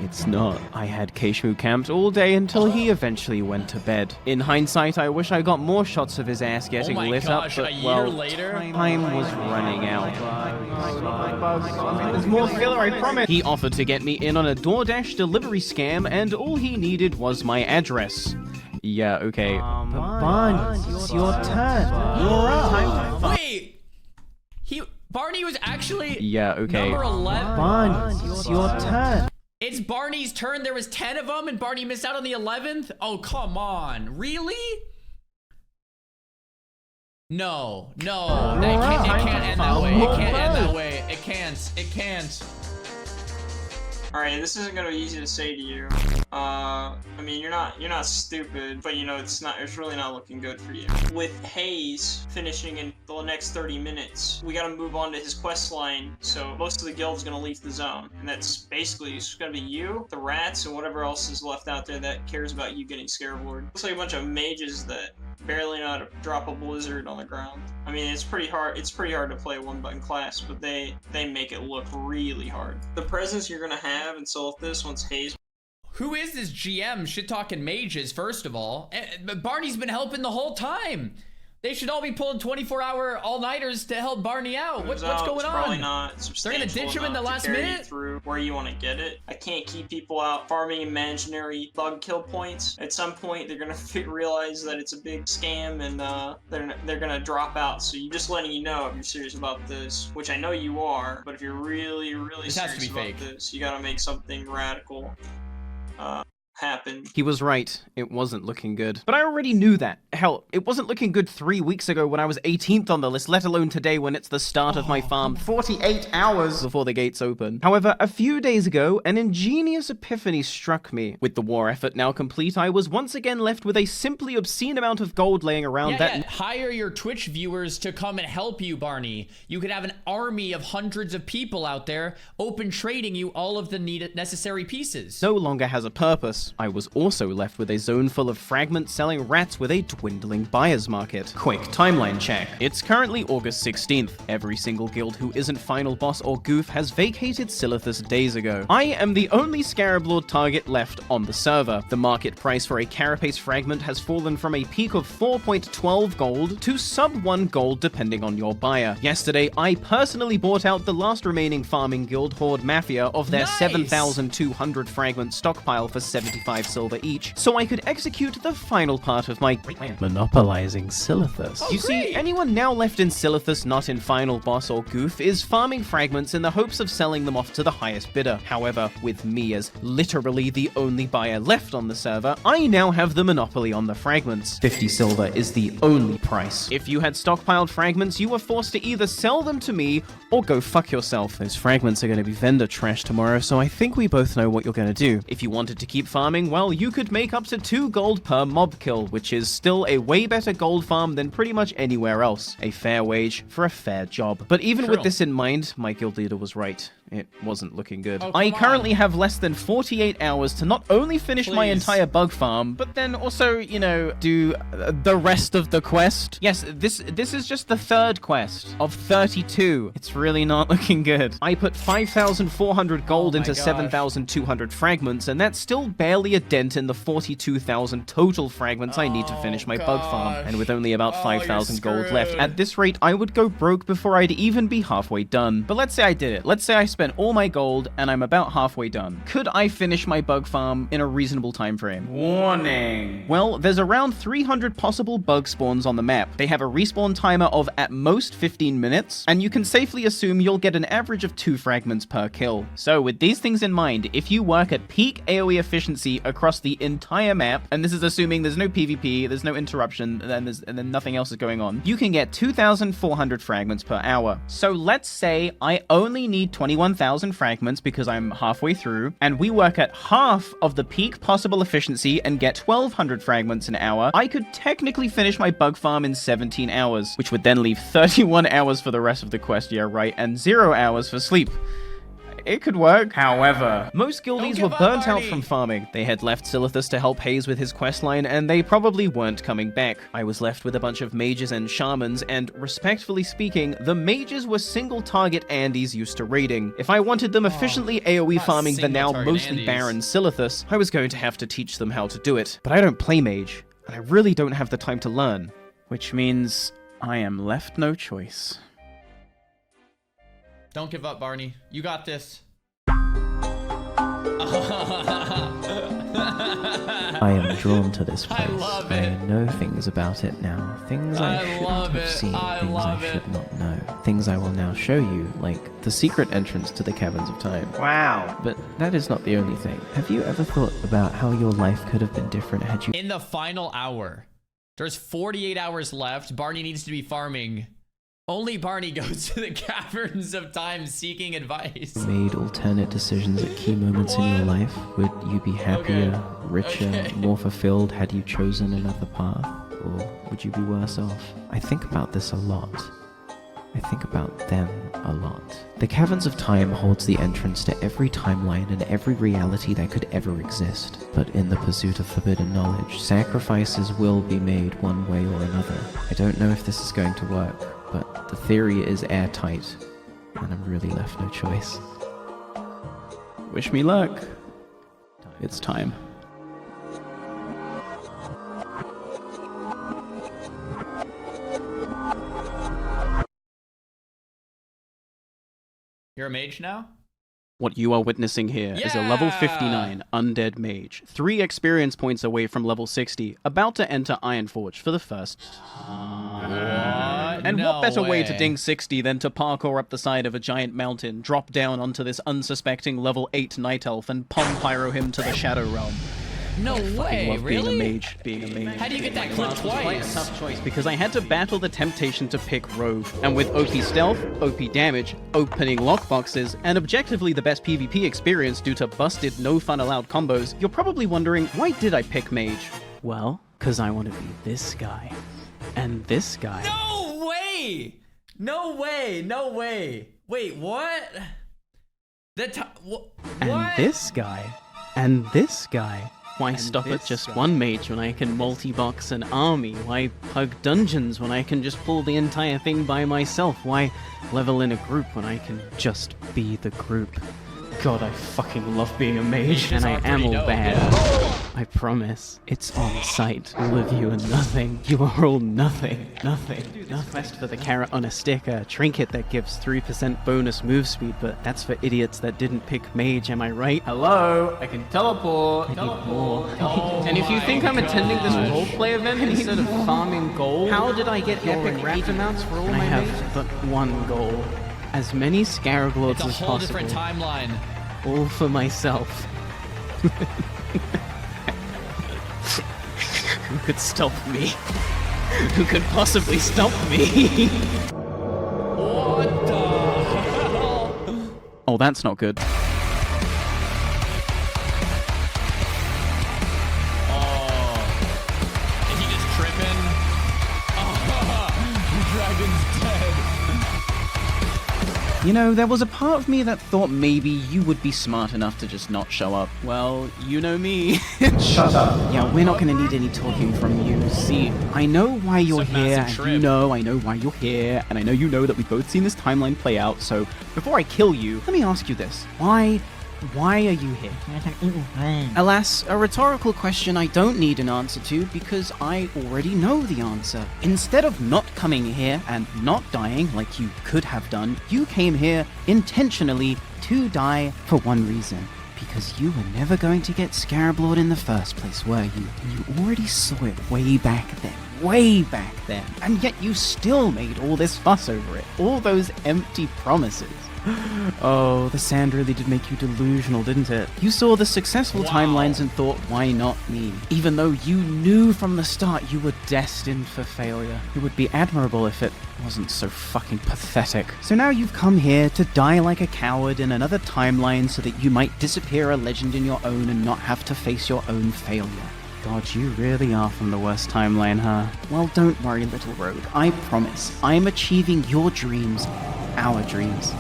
It's not. I had Keshmu camped all day until he eventually went to bed. In hindsight, I wish I got more shots of his ass getting my lit gosh, up, but a year well, later? time was running out. There's more filler, I promise. He offered to get me in on a DoorDash delivery scam, and all he needed was my address. Yeah, okay. Barny, it's your turn. You're up. Wait. Barny was actually Yeah, okay. number 11. Barny, it's your turn. It's Barney's turn. There was 10 of them, and Barney missed out on the 11th? Oh, come on. Really? No. It can't end that way. It can't end that way. It can't. Alright, this isn't gonna be easy to say to you. I mean, you're not stupid, but you know, it's really not looking good for you. With Hayes finishing in the next 30 minutes, we gotta move on to his quest line, so most of the guild's gonna leave the zone. And that's basically just gonna be you, the rats, and whatever else is left out there that cares about you getting Scarab. Looks like a bunch of mages that barely know how to drop a blizzard on the ground. I mean, it's pretty hard to play a one-button class, but they make it look really hard. The presence you're gonna have in Silithus once Hayes. Who is this GM shit-talking mages, first of all? Barney's been helping the whole time. They should all be pulling 24-hour all-nighters to help Barney out. What's going on? Probably not. They're gonna ditch him in the last minute? Through where you want to get it. I can't keep people out farming imaginary bug kill points. At some point, they're gonna realize that it's a big scam, and they're gonna drop out. So you're just letting you know if you're serious about this, which I know you are. But if you're really serious about this, you gotta make something radical happen. He was right. It wasn't looking good. But I already knew that. Hell, it wasn't looking good 3 weeks ago when I was 18th on the list, let alone today when it's the start of my farm 48 hours before the gates open. However, a few days ago, an ingenious epiphany struck me. With the war effort now complete, I was once again left with a simply obscene amount of gold laying around Hire your Twitch viewers to come and help you, Barney. You could have an army of hundreds of people out there open trading you all of the necessary pieces. No longer has a purpose. I was also left with a zone full of fragments selling rats with a dwindling buyer's market. Quick timeline check. It's currently August 16th. Every single guild who isn't Final Boss or Goof has vacated Silithus days ago. I am the only Scarab Lord target left on the server. The market price for a Carapace fragment has fallen from a peak of 4.12 gold to sub 1 gold depending on your buyer. Yesterday, I personally bought out the last remaining farming guild, Horde Mafia, of their 7,200 fragment stockpile for 75 silver each, so I could execute the final part of my plan, monopolizing Silithus. You see, anyone now left in Silithus not in Final Boss or Goof is farming fragments in the hopes of selling them off to the highest bidder. However, with me as literally the only buyer left on the server, I now have the monopoly on the fragments. 50 silver is the only price. If you had stockpiled fragments, you were forced to either sell them to me or go fuck yourself. Those fragments are going to be vendor trash tomorrow, so I think we both know what you're going to do. If you wanted to keep farming farming, well, you could make up to 2 gold per mob kill, which is still a way better gold farm than pretty much anywhere else. A fair wage for a fair job. But even with this in mind, my guild leader was right. It wasn't looking good. I currently have less than 48 hours to not only finish my entire bug farm, but then also, you know, do the rest of the quest. Yes, this is just the 3rd quest of 32. It's really not looking good. I put 5,400 gold into 7,200 fragments, and that's still barely a dent in the 42,000 total fragments I need to finish my bug farm. And with only about 5,000 gold left, at this rate, I would go broke before I'd even be halfway done. But let's say I did it. Let's say I spent all my gold and I'm about halfway done. Could I finish my bug farm in a reasonable time frame? Warning. Well, there's around 300 possible bug spawns on the map. They have a respawn timer of at most 15 minutes, and you can safely assume you'll get an average of 2 fragments per kill. So with these things in mind, if you work at peak AoE efficiency across the entire map, and this is assuming there's no PvP, there's no interruption, and then nothing else is going on, you can get 2,400 fragments per hour. So let's say I only need 21,000 fragments because I'm halfway through, and we work at half of the peak possible efficiency and get 1,200 fragments an hour. I could technically finish my bug farm in 17 hours, which would then leave 31 hours for the rest of the quest, yeah right, and 0 hours for sleep. It could work. However, most guildies were burnt out from farming. They had left Silithus to help Hayes with his questline, and they probably weren't coming back. I was left with a bunch of mages and shamans, and respectfully speaking, the mages were single-target Andes used to raiding. If I wanted them efficiently AoE farming the now mostly barren Silithus, I was going to have to teach them how to do it. But I don't play mage, and I really don't have the time to learn. Which means I am left no choice. Don't give up, Barney. You got this. I am drawn to this place. I know things about it now. Things I shouldn't have seen. Things I should not know. Things I will now show you, like the secret entrance to the Caverns of Time. Wow. But that is not the only thing. Have you ever thought about how your life could have been different had you... In the final hour, there's 48 hours left. Barney needs to be farming. Only Barney goes to the Caverns of Time seeking advice. Made alternate decisions at key moments in your life? Would you be happier, richer, more fulfilled had you chosen another path? Or would you be worse off? I think about this a lot. I think about them a lot. The Caverns of Time holds the entrance to every timeline and every reality that could ever exist. But in the pursuit of forbidden knowledge, sacrifices will be made one way or another. I don't know if this is going to work, but the theory is airtight, and I'm really left no choice. Wish me luck. It's time. You're a mage now? What you are witnessing here is a level 59 undead mage, 3 experience points away from level 60, about to enter Ironforge for the first time. And what better way to ding 60 than to parkour up the side of a giant mountain, drop down onto this unsuspecting level 8 night elf, and palm pyro him to the Shadow Realm. No way, really? Being a mage. How do you get that clip twice? Quite a tough choice, because I had to battle the temptation to pick Rogue. And with OP stealth, OP damage, opening lockboxes, and objectively the best PvP experience due to busted no fun allowed combos, you're probably wondering, why did I pick Mage? Well, because I want to be this guy. And this guy. No way! No way! No way! Wait, what? What? And this guy. And this guy. Why stop at just one mage when I can multi-box an army? Why hug dungeons when I can just pull the entire thing by myself? Why level in a group when I can just be the group? God, I fucking love being a mage, and I am all bad. I promise. It's on sight. All of you are nothing. You are all nothing. Nothing. Nothing. Quest for the carrot on a stick, a trinket that gives 3% bonus move speed, but that's for idiots that didn't pick mage, am I right? Hello, I can teleport. I need more. And if you think I'm attending this roleplay event instead of farming gold, how did I get epic rate amounts for all my I have mages? but one goal. As many Scarab Lords It's a as whole possible. different timeline. All for myself. Who could stop me? Who could possibly stop me? What the hell? Oh, that's not good. You know, there was a part of me that thought maybe you would be smart enough to just not show up. Well, you know me. Shut up. Yeah, we're not gonna need any talking from you. See, I know why you're here, and you know I know why you're here, and I know you know that we've both seen this timeline play out, so before I kill you, let me ask you this. Why are you here? Alas, a rhetorical question I don't need an answer to because I already know the answer. Instead of not coming here and not dying like you could have done, you came here intentionally to die for one reason. Because you were never going to get Scarab Lord in the first place, were you? You already saw it way back then. And yet you still made all this fuss over it. All those empty promises. Oh, the sand really did make you delusional, didn't it? You saw the successful timelines and thought, why not me? Even though you knew from the start you were destined for failure. It would be admirable if it wasn't so fucking pathetic. So now you've come here to die like a coward in another timeline so that you might disappear a legend in your own and not have to face your own failure. God, you really are from the worst timeline, huh? Well, don't worry, little rogue. I promise, I'm achieving your dreams, our dreams.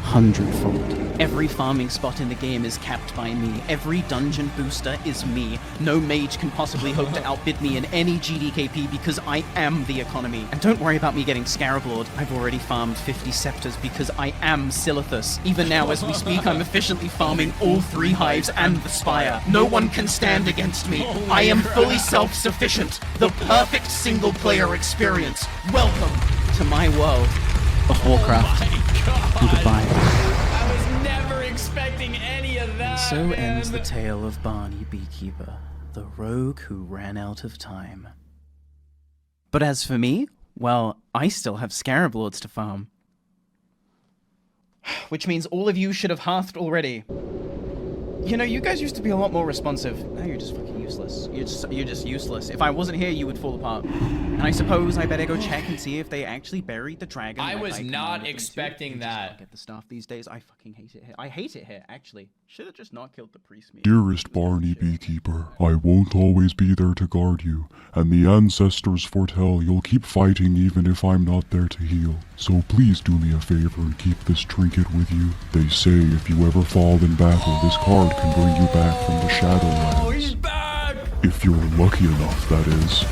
100-fold. Every farming spot in the game is capped by me. Every dungeon booster is me. No mage can possibly hope to outbid me in any GDKP because I am the economy. And don't worry about me getting Scarab Lord. I've already farmed 50 scepters because I am Silithus. Even now as we speak, I'm efficiently farming all 3 hives and the spire. No one can stand against me. I am fully self-sufficient. The perfect single-player experience. Welcome to my world of Warcraft. And goodbye. I was never expecting any of that. And so ends the tale of Barny Beekeeper, the rogue who ran out of time. But as for me, well, I still have Scarab Lords to farm. Which means all of you should have hearthed already. You know, you guys used to be a lot more responsive. Now you're just fucking useless. You're just useless. If I wasn't here, you would fall apart. And I suppose I better go check and see if they actually buried the dragon. I was not expecting that. Get the staff these days. I fucking hate it here. I hate it here, actually. Should have just not killed the priest. Dearest Barny Beekeeper, I won't always be there to guard you, and the ancestors foretell you'll keep fighting even if I'm not there to heal. So please do me a favor and keep this trinket with you. They say if you ever fall in battle, this card can bring you back from the Shadowlands. Oh, he's back! If you're lucky enough, that is.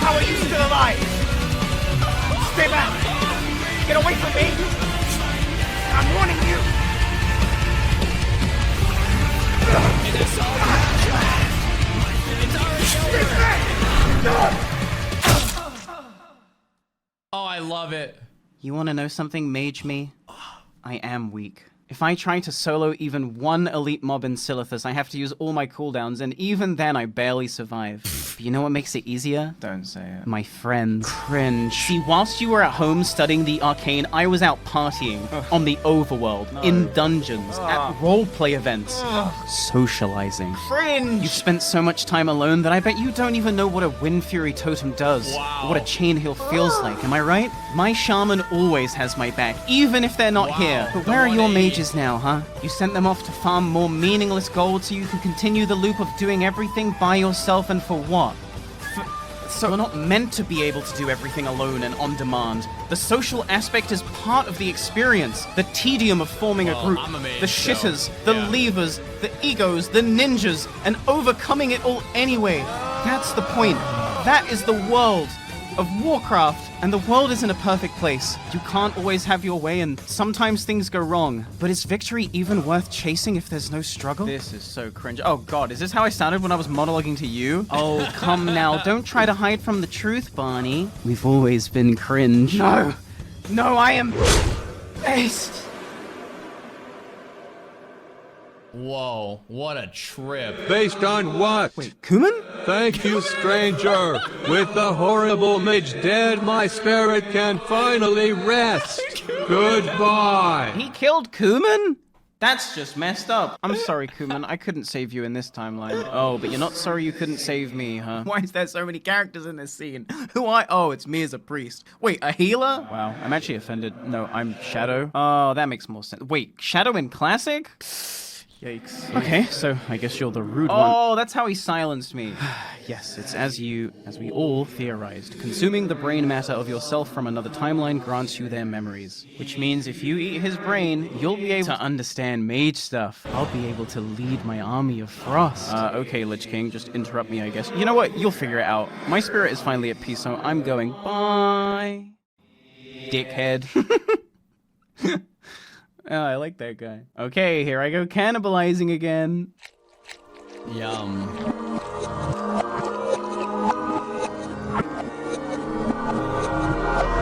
How are you still alive? Stay back! Get away from me! I'm warning you! It's already over! Oh, I love it. You want to know something, Mage me? I am weak. If I try to solo even one elite mob in Silithus, I have to use all my cooldowns, and even then I barely survive. But you know what makes it easier? Don't say it. My friends. Cringe. See, whilst you were at home studying the arcane, I was out partying on the overworld, in dungeons, at roleplay events, socializing. Cringe! You've spent so much time alone that I bet you don't even know what a Wind Fury totem does, or what a chain heal feels like, am I right? My shaman always has my back, even if they're not here. But where are your mages now, huh? You sent them off to farm more meaningless gold so you can continue the loop of doing everything by yourself, and for what? So we're not meant to be able to do everything alone and on demand. The social aspect is part of the experience. The tedium of forming a group. The shitters, the leavers, the egos, the ninjas, and overcoming it all anyway. That's the point. That is the world of Warcraft. And the world isn't a perfect place. You can't always have your way, and sometimes things go wrong. But is victory even worth chasing if there's no struggle? This is so cringe. Oh god, is this how I sounded when I was monologuing to you? Oh, come now. Don't try to hide from the truth, Barny. We've always been cringe. No, I am based. Whoa, what a trip. Based on what? Wait, Kuman? Thank you, stranger. With the horrible mage dead, my spirit can finally rest. Goodbye. He killed Kuman? That's just messed up. I'm sorry, Kuman. I couldn't save you in this timeline. Oh, but you're not sorry you couldn't save me, huh? Why is there so many characters in this scene? Oh, it's me as a priest. Wait, a healer? Wow, I'm actually offended. No, I'm Shadow. Oh, that makes more sense. Wait, Shadow in Classic? Yikes. Okay, so I guess you're the rude one. Oh, that's how he silenced me. Yes, it's as we all theorized. Consuming the brain matter of yourself from another timeline grants you their memories. Which means if you eat his brain, you'll be able to understand mage stuff. I'll be able to lead my army of frost. Okay, Lich King, just interrupt me, I guess. You know what? You'll figure it out. My spirit is finally at peace, so I'm going. Bye. Dickhead. Oh, I like that guy. Okay, here I go cannibalizing again. Yum.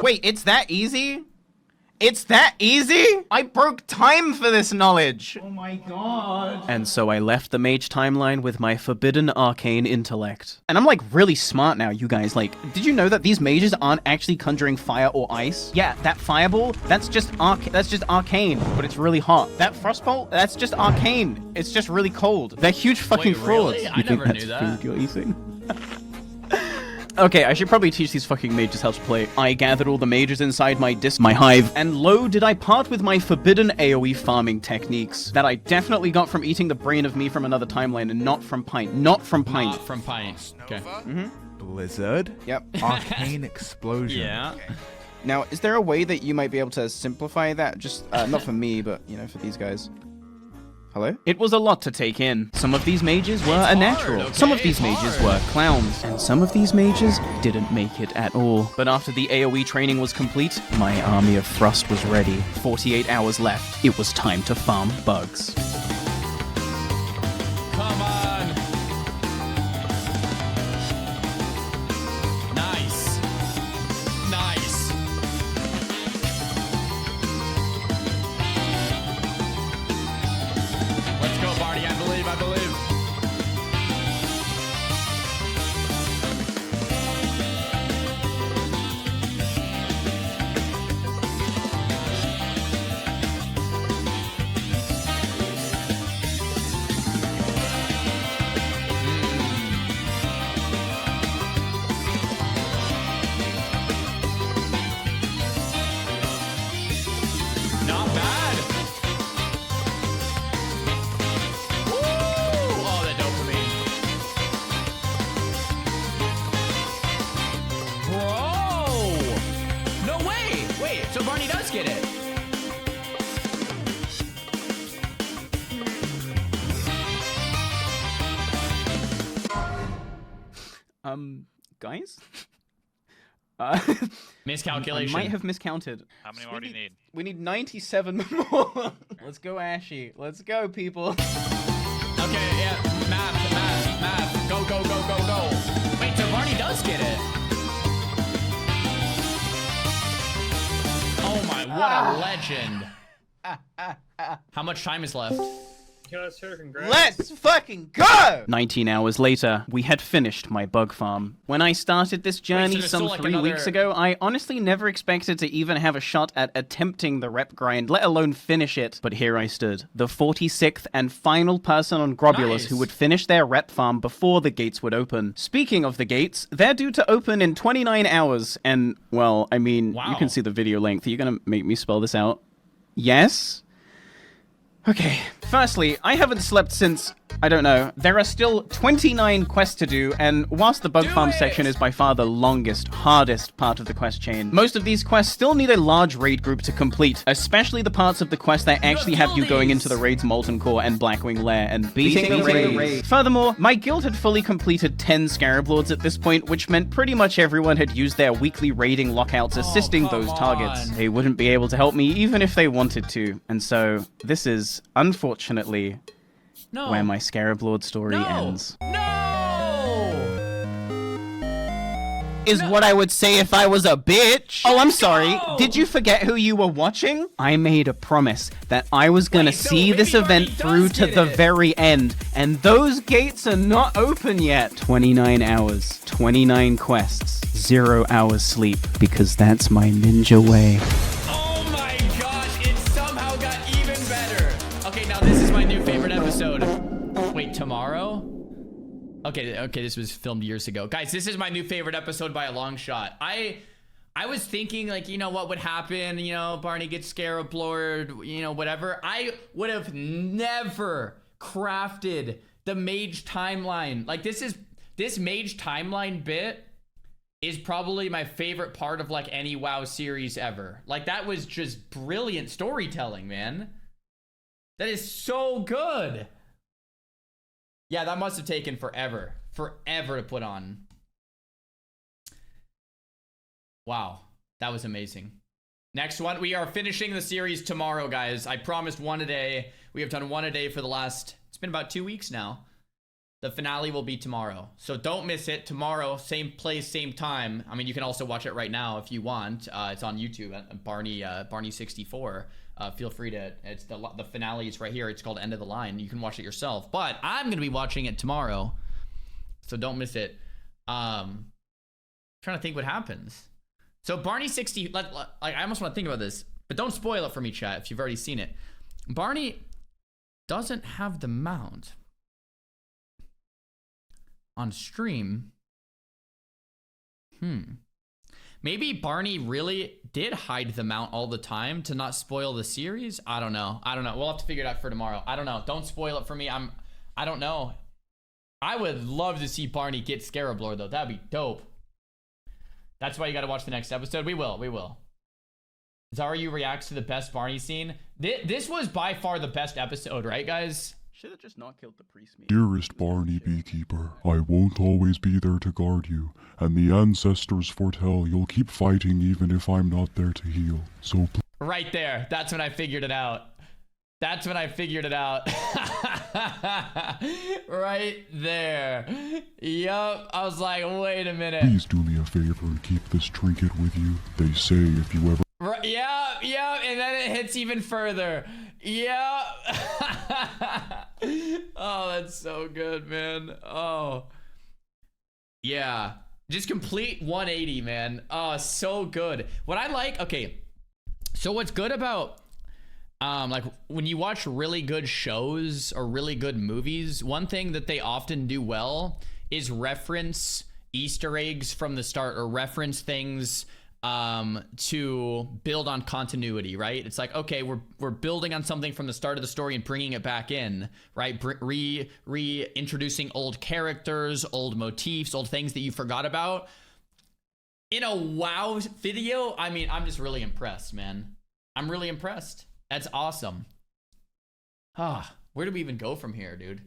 Wait, it's that easy? It's that easy? I broke time for this knowledge. Oh my god. And so I left the mage timeline with my forbidden arcane intellect. And I'm like really smart now, you guys. Like, did you know that these mages aren't actually conjuring fire or ice? Yeah, that fireball, that's just arcane, but it's really hot. That frostbolt, that's just arcane. It's just really cold. They're huge fucking frauds. Really? I never knew that. Food you're eating? Okay, I should probably teach these fucking mages how to play. I gathered all the mages inside my hive, and lo, did I part with my forbidden AoE farming techniques that I definitely got from eating the brain of me from another timeline and not from Pint. Not from Pint. Not from Pint. Okay. Blizzard. Yep. Arcane explosion. Yeah. Now, is there a way that you might be able to simplify that? Just, not for me, but, you know, for these guys. Hello? It was a lot to take in. Some of these mages were unnatural. Okay? Some of these mages were clowns. And some of these mages didn't make it at all. But after the AoE training was complete, my army of Frost was ready. 48 hours left. It was time to farm bugs. Come on. Nice. Nice. Let's go, Barny. I believe. Not bad. Woo! Oh, that dopamine. Bro! No way! Wait, so Barney does get it. Guys? Miscalculation. I might have miscounted. How many more do you need? We need 97 more. Let's go, Ashy. Let's go, people. Okay, yeah. Math. Go. Wait, so Barney does get it. Oh my, what a legend. How much time is left? Let's fucking go! 19 hours later, we had finished my bug farm. When I started this journey there's some still, like, 3 weeks ago, I honestly never expected to even have a shot at attempting the rep grind, let alone finish it. But here I stood, the 46th and final person on Grobulus Nice. who would finish their rep farm before the gates would open. Speaking of the gates, they're due to open in 29 hours, and, well, I mean, you can see the video length. Are you gonna make me spell this out? Yes? Okay, firstly, I haven't slept since, I don't know, there are still 29 quests to do, and whilst the bug farm section is by far the longest, hardest part of the quest chain, most of these quests still need a large raid group to complete, especially the parts of the quest that actually have you going into the raid's Molten Core and Blackwing Lair and beating the raid. Furthermore, my guild had fully completed 10 Scarab Lords at this point, which meant pretty much everyone had used their weekly raiding lockouts assisting those targets. They wouldn't be able to help me even if they wanted to, and so this is, unfortunately, where my Scarab Lord story ends. Is what I would say if I was a bitch. Oh, I'm sorry. Did you forget who you were watching? I made a promise that I was gonna see this event through to the very end, and those gates are not open yet. 29 hours, 29 quests, 0 hours sleep, because that's my ninja way. Oh my gosh, it somehow got even better. Okay, now this is my new favorite episode. Wait, tomorrow? Okay, this was filmed years ago. Guys, this is my new favorite episode by a long shot. I was thinking, like, you know, what would happen? You know, Barney gets Scarab Lord, you know, whatever. I would have never crafted the Mage timeline. Like this Mage timeline bit is probably my favorite part of like any WoW series ever. Like that was just brilliant storytelling, man. That is so good. Yeah, that must have taken forever to put on. Wow, that was amazing. Next one, we are finishing the series tomorrow, guys. I promised one a day. We have done one a day for the last, it's been about 2 weeks now. The finale will be tomorrow. So don't miss it. Tomorrow, same place, same time. I mean, you can also watch it right now if you want. It's on YouTube at Barny64. Feel free to, it's the finale is right here. It's called End of the Line. You can watch it yourself. But I'm going to be watching it tomorrow. So don't miss it. Trying to think what happens. So Barney 60, like I almost want to think about this, but don't spoil it for me, chat, if you've already seen it. Barney doesn't have the mount on stream. Maybe Barney really did hide the mount all the time to not spoil the series. I don't know. We'll have to figure it out for tomorrow. I don't know. Don't spoil it for me. I don't know. I would love to see Barney get Scarab Lord though. That'd be dope. That's why you got to watch the next episode. We will. Xaryu reacts to the best Barney scene. This was by far the best episode, right, guys? Should have just not killed the priest. Dearest Barney Beekeeper, I won't always be there to guard you, and the ancestors foretell you'll keep fighting even if I'm not there to heal. So right there. That's when I figured it out. Right there. Yup. I was like, wait a minute. Please do me a favor and keep this trinket with you. They say if you ever... Right, yeah, and then it hits even further. Yeah. Oh, that's so good, man. Oh. Yeah. Just complete 180, man. Oh, so good. What I like, okay. So what's good about like when you watch really good shows or really good movies, one thing that they often do well is reference Easter eggs from the start or reference things to build on continuity, right? It's like, okay, we're building on something from the start of the story and bringing it back in, right? Reintroducing old characters, old motifs, old things that you forgot about. In a WoW video, I mean, I'm just really impressed, man. I'm really impressed. That's awesome. Where do we even go from here, dude?